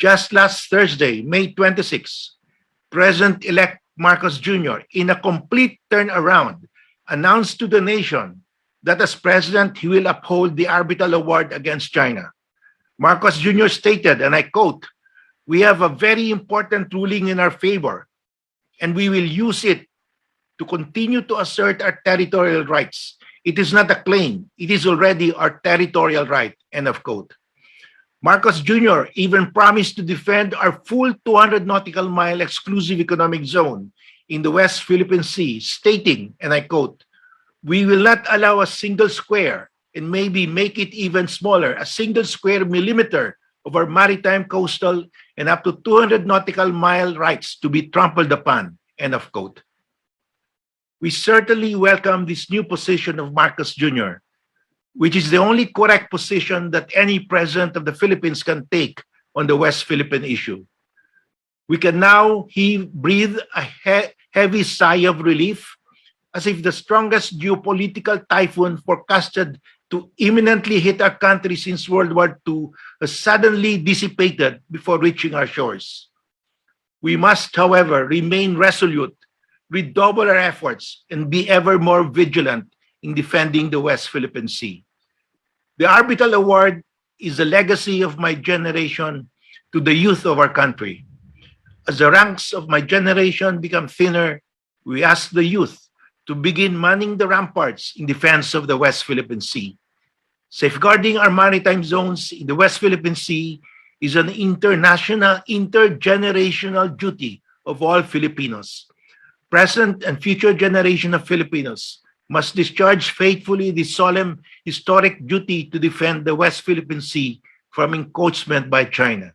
Just last Thursday, May 26, President-elect Marcos Jr., in a complete turnaround, announced to the nation that as president, he will uphold the arbitral award against China. Marcos Jr. stated, and I quote, "We have a very important ruling in our favor, and we will use it to continue to assert our territorial rights. It is not a claim, it is already our territorial right," end of quote. Marcos Jr. even promised to defend our full 200 nautical mile exclusive economic zone in the West Philippine Sea, stating, and I quote, "We will not allow a single square, and maybe make it even smaller, a single square millimeter of our maritime, coastal, and up to 200 nautical mile rights to be trampled upon," end of quote. We certainly welcome this new position of Marcos Jr., which is the only correct position that any president of the Philippines can take on the West Philippine issue. We can now breathe a heavy sigh of relief, as if the strongest geopolitical typhoon forecasted to imminently hit our country since World War II has suddenly dissipated before reaching our shores. We must, however, remain resolute, redouble our efforts, and be ever more vigilant in defending the West Philippine Sea. The arbitral award is a legacy of my generation to the youth of our country. As the ranks of my generation become thinner, we ask the youth to begin manning the ramparts in defense of the West Philippine Sea. Safeguarding our maritime zones in the West Philippine Sea is an international, intergenerational duty of all Filipinos. Present and future generation of Filipinos must discharge faithfully the solemn historic duty to defend the West Philippine Sea from encroachment by China.